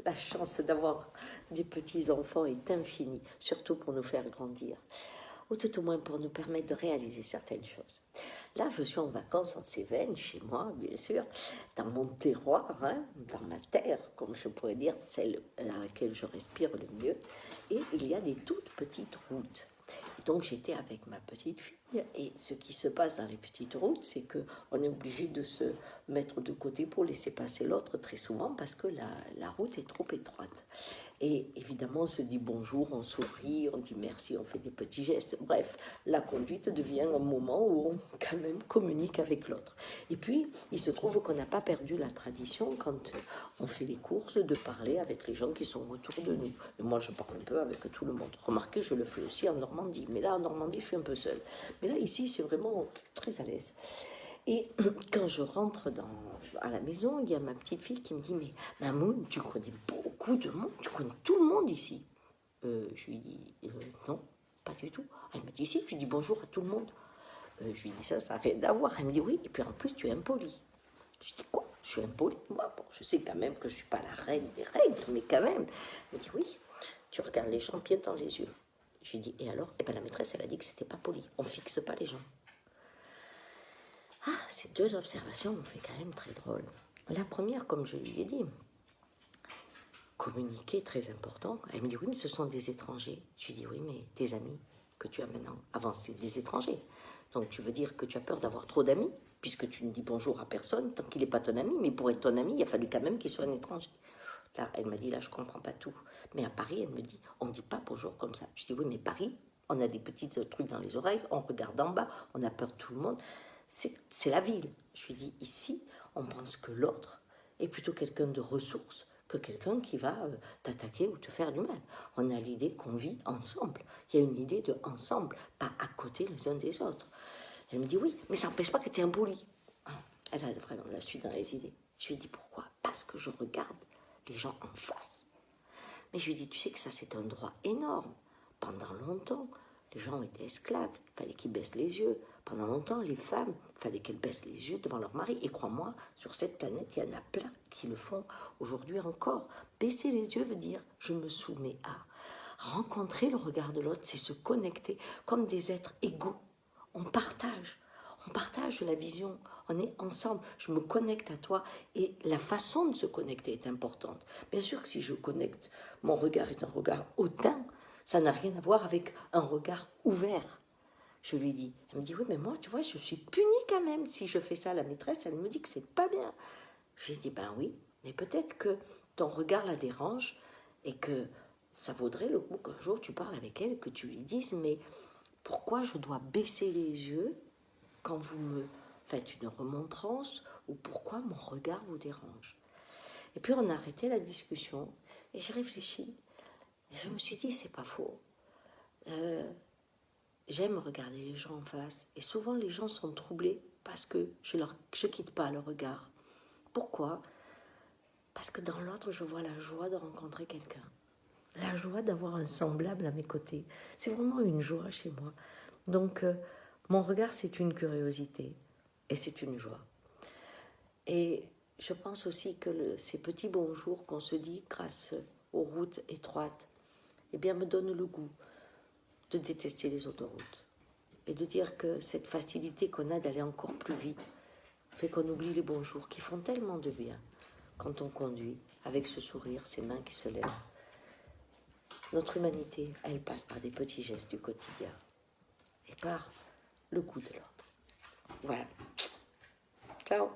La chance d'avoir des petits-enfants est infinie, surtout pour nous faire grandir, ou tout au moins pour nous permettre de réaliser certaines choses. Là, je suis en vacances en Cévennes, chez moi, bien sûr, dans mon terroir, hein, dans ma terre, comme je pourrais dire, celle à laquelle je respire le mieux. Et il y a des toutes petites routes. Donc j'étais avec ma petite fille et ce qui se passe dans les petites routes, c'est qu'on est obligé de se mettre de côté pour laisser passer l'autre très souvent parce que la route est trop étroite. Et évidemment, on se dit bonjour, on sourit, on dit merci, on fait des petits gestes. Bref, la conduite devient un moment où on quand même communique avec l'autre. Et puis, il se trouve qu'on n'a pas perdu la tradition quand on fait les courses de parler avec les gens qui sont autour de nous. Et moi, je parle un peu avec tout le monde. Remarquez, je le fais aussi en Normandie. Mais là, en Normandie, je suis un peu seule. Mais là, ici, c'est vraiment très à l'aise. Et quand je rentre à la maison, il y a ma petite fille qui me dit, mais Mamoun, tu connais beaucoup de monde, tu connais tout le monde ici. Je lui dis, non, pas du tout. Elle me dit, si, tu dis bonjour à tout le monde. Je lui dis, ça n'a rien à voir. Elle me dit, oui, et puis en plus, tu es impoli. Je dis, quoi? Je suis impoli? Moi, bon, je sais quand même que je ne suis pas la reine des règles, mais quand même. Elle me dit, oui, tu regardes les gens pieds dans les yeux. Je lui dis, et alors? Eh bien, la maîtresse, elle a dit que c'était pas poli. On ne fixe pas les gens. Ah, ces deux observations m'ont fait quand même très drôle. La première, comme je lui ai dit, communiquer très important. Elle me dit, oui, mais ce sont des étrangers. Je lui dis, oui, mais tes amis que tu as maintenant, avant, c'est des étrangers. Donc tu veux dire que tu as peur d'avoir trop d'amis, puisque tu ne dis bonjour à personne tant qu'il n'est pas ton ami. Mais pour être ton ami, il a fallu quand même qu'il soit un étranger. Là, elle m'a dit, là, je ne comprends pas tout. Mais à Paris, elle me dit, on ne dit pas bonjour comme ça. Je dis, oui, mais Paris, on a des petits trucs dans les oreilles, on regarde en bas, on a peur de tout le monde. C'est la ville. Je lui dis, ici, on pense que l'autre est plutôt quelqu'un de ressources que quelqu'un qui va t'attaquer ou te faire du mal. On a l'idée qu'on vit ensemble. Il y a une idée de ensemble, pas à côté les uns des autres. Elle me dit, oui, mais ça n'empêche pas que tu es impoli. Elle a vraiment la suite dans les idées. Je lui dis, pourquoi? Parce que je regarde les gens en face. Mais je lui dis, tu sais que ça, c'est un droit énorme. Pendant longtemps, les gens étaient esclaves, il fallait qu'ils baissent les yeux. Pendant longtemps, les femmes, il fallait qu'elles baissent les yeux devant leur mari. Et crois-moi, sur cette planète, il y en a plein qui le font aujourd'hui encore. Baisser les yeux veut dire je me soumets à. Rencontrer le regard de l'autre, c'est se connecter comme des êtres égaux. On partage la vision, on est ensemble, je me connecte à toi et la façon de se connecter est importante. Bien sûr que si je connecte, mon regard est un regard hautain, ça n'a rien à voir avec un regard ouvert. Je lui dis, elle me dit, oui, mais moi, tu vois, je suis punie quand même si je fais ça. La maîtresse, elle me dit que c'est pas bien. Je lui dis, ben oui, mais peut-être que ton regard la dérange et que ça vaudrait le coup qu'un jour tu parles avec elle, que tu lui dises, mais pourquoi je dois baisser les yeux quand vous me faites une remontrance ou pourquoi mon regard vous dérange? Et puis on a arrêté la discussion et j'ai réfléchi. Et je me suis dit, c'est pas faux. J'aime regarder les gens en face et souvent les gens sont troublés parce que je quitte pas le regard. Pourquoi? Parce que dans l'autre, je vois la joie de rencontrer quelqu'un. La joie d'avoir un semblable à mes côtés. C'est vraiment une joie chez moi. Donc, mon regard, c'est une curiosité et c'est une joie. Et je pense aussi que ces petits bonjours qu'on se dit grâce aux routes étroites, eh bien, me donnent le goût de détester les autoroutes et de dire que cette facilité qu'on a d'aller encore plus vite fait qu'on oublie les bonjours qui font tellement de bien quand on conduit avec ce sourire, ces mains qui se lèvent. Notre humanité, elle passe par des petits gestes du quotidien et par le goût de l'autre. Voilà. Ciao.